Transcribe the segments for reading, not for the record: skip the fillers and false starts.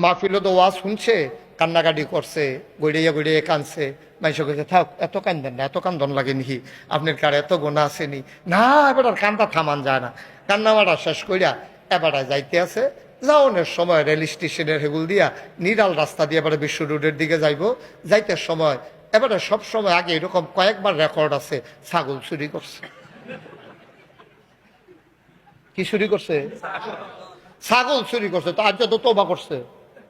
মাহফিলে তো ওয়াজ শুনছে, কান্নাকাটি করছে, গড়িয়ে গড়িয়ে কানছে। মানুষ কইছে থাক, এত কান্দেন না, এত কান্দন লাগে নাকি, আপনার কার এত গোনা আসেনি? না, এবার আর কান্দা থামান যায় না। কান্না মারা শেষ কইরা এবার যাইতে আছে। যাওনের সময় রেল স্টেশনের হেগুল দিয়া নিরাল রাস্তা দিয়ে এবারে বিশ্ব রোডের দিকে যাইব। যাইতে সময় এবারে সব সময় আগে এরকম কয়েকবার রেকর্ড আছে, ছাগল চুরি করছে। কি চুরি করছে? ছাগল চুরি করছে। তো আজ তো তোবা করছে,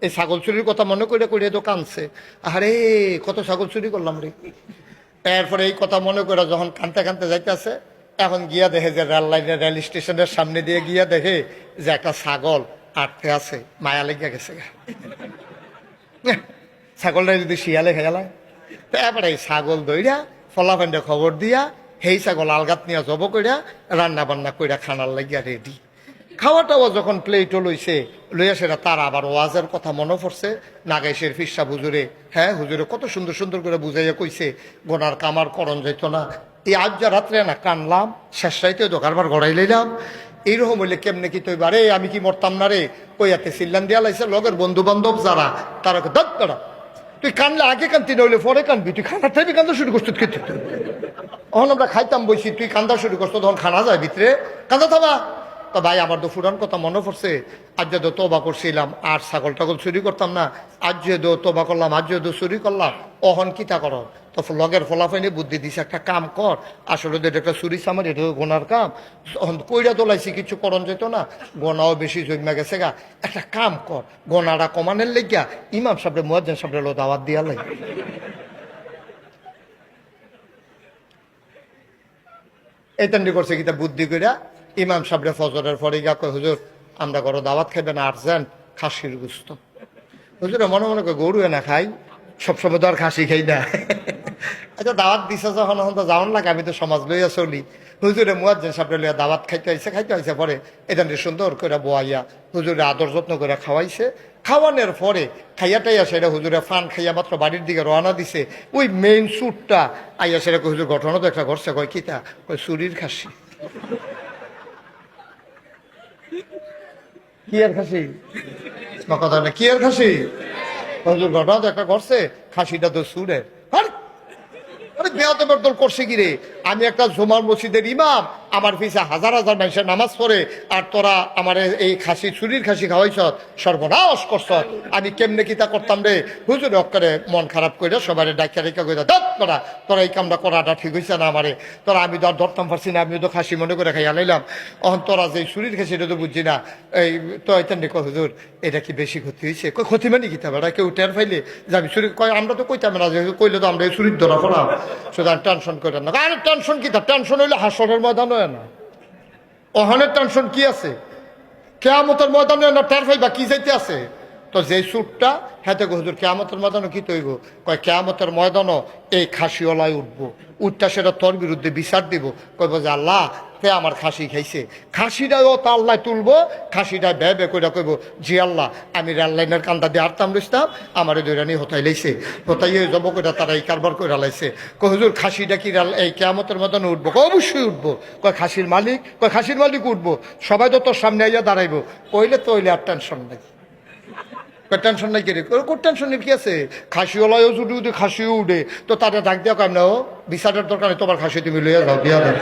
এই ছাগল চুরির কথা মনে করে করে তো কানছে, আরে কত ছাগল চুরি করলাম রে। এরপরে এই কথা মনে করে যখন কানতে কানতে যাইতেছে, এখন গিয়া দেখে যে রেল লাইনের রেল স্টেশনের সামনে দিয়ে গিয়া দেখে যে একটা ছাগল আটকে আছে। মায়া লেগে গেছে, ছাগলটা যদি শিয়ালে খেয়ালায়। তো এবারে এই ছাগল দইরা ফলাফেন্ডে খবর দিয়া সেই ছাগল আলগাত নিয়ে জব কইরা রান্না বান্না কইরা খানার লাগিয়া রেডি। খাওয়া টাওয়া যখন প্লেটও লইছে, লইয়া সেটা তার আবার ওয়াজের কথা মনে পড়ছে। নাগেশের ফিরসা হুজুরে, হ্যাঁ হুজুরে কত সুন্দর সুন্দর করে বুঝাইয়া কইছে গোনার কামার করণ যাইত না। এই আজ যা রাত্রে না কানলাম, শেষ রাইতে দোকানবার গড়াই লইলাম। এইরকম হইলে কেমনে কি তৈবা রে, আমি কি মরতাম না রে। কইয়াতে সিল্লান দিয়া লাইছে লগের বন্ধু বান্ধব যারা, তারা দত করা তুই কানলে আগে কানতি নইলে পরে কানবি, তুই খানা টাইপে কান্দা শুরু করছিস খেতে। তখন আমরা খাইতাম বসি, তুই কান্দা শুরু করছো, তখন খানা যায় ভিতরে, কান্দা থামা। তো ভাই আমার তো ফুরান কথা মনে পড়ছে, আজ যদি তোবা করছিলাম আর ছাগল টাগল চুরি করতাম না, আজ যদি তোবা করলাম, আজ যদি চুরি করলাম, অহন কিতা কর। তো লগের ফলাফাইনে বুদ্ধি দিছে, একটা কাম কর, আসলে তো এটা একটা চুরি চামার, এটা গোনার কাম, কইরা তোলাইছি, কিছু করণ যেত না, গোনাও বেশি জমা গেছে গা। একটা কাম কর, গোনাটা কমানের লেগিয়া ইমাম সাহেব মুয়াজ্জিন সাহেব দাওয়াত দিয়া লাই। এইটান্ডি করছে কিতা বুদ্ধি কইরা ইমাম সাহেবের ফজরের পরে গিয়া কয়, হুজুর আমরা ঘরে দাওয়াত খাইবেন আর্জেন্ট খাসির গুস্ত। হুজুরে মনে মনে করে গরু না খাই, সবসময় তো আর খাসি খাই না। আচ্ছা দাওয়াত দিছে যখন, এখন তো যাওয়ান লাগে, আমি তো সমাজ লইয়া চলি। হুজুরে মুয়াজ্জিন সাহেব লইয়া দাওয়াত খাইতে আইছে পরে এটান্ডি সুন্দর করে বোয়াইয়া হুজুরে আদর যত্ন করে খাওয়াইছে। খাওয়ানোর পরে খাইয়া টাইয়া সেটা হুজুরে ফান খাইয়া মাত্র বাড়ির দিকে রওনা দিছে, ওই মেইন স্যুটটা আইয়া সেটা হুজুর ঘটনা তো একটা ঘটছে, কয় কিতা, কয় চুরির খাসি। কি আর খাসি কথা না, কি আর খাসি, হুজুর ঘটনা তো একটা ঘটছে, খাসিটা তো সুরের। আরে বেয়াদবের দল করছে কি রে, আমি একটা জুমার মসজিদের ইমাম, আমার পিছে হাজার হাজার মানুষের নামাজ পড়ে, আর তোরা আমার এই খাসি চুরির খাসি খাওয়াইছ, সর্বনাশ করছ, আমি কেমনে কিতা করতাম রে। হুজুর অক্ষরে মন খারাপ করে সবাই ডাক্তার রেখা করে দাঁত করা, তোরা এই কামটা করাটা ঠিক হয়েছে না আমারে, তোরা আমি তো আর ধরতাম পারছি না, আমিও তো খাসি মনে করে খাইয়া লাইলাম, অহন তোরা যে চুরির খাসি এটা তো বুঝছি না। এই তো এতেন রেখো হুজুর, এটা কি বেশি ক্ষতি হয়েছে? কই ক্ষতি মানে কিতাব, এটা কেউ টের ফাইলে যে আমি চুরি, কয় আমরা তো কইতাম না, যে কইলে তো আমরা এই চুরির ধরা পড়া, সুতরাং টেনশন করেন না। আরে টেনশন কি, তার টেনশন হইলে হাসরের ময়দান হয় না, অহনের টেনশন কি আছে, কেয়ামতের ময়দানে না টের পাইবা কি যাইতে আছে। তো যে সুরটা হ্যাঁ হুজুর কেয়ামতের ময়দানও কি তৈব, কয় কেয়ামতের ময়দানও এই খাসিওয়ালায় উঠবো, উঠটা সেটা তোর বিরুদ্ধে বিচার দিব, কইব যে আল্লাহ তে আমার খাসি খাইছে, খাসিটাও তো আল্লাহ তুলবো, খাসিটা বে বে করে কইব জি আল্লাহ আমি রেল লাইনের কান্দা দিয়ে আরতাম রইতাম, আমার দৈরানি হতাই লাইছে, হতাই জব করে তারা এই কারবার করে লাইছে। কয় হুজুর খাসিটা কি এই কেয়ামতের ময়দানে উঠবো? অবশ্যই উঠবো। কয় খাসির মালিক? কয় খাসির মালিক উঠবো, সবাই তো তোর সামনে আইয়া দাঁড়াইবো, কইলে তো হইলে আর টেনশন নাই। টেনশন নাই কি রে, টেনশনের কি আছে, খাসিওয়ালাও যদি উঠে খাসিও উঠে, তো তাদের ডাক দেওয়া কেমন, বিচারের দরকার নেই, তোমার খাসি তুমি লইয়া যাও দিয়া দেয়।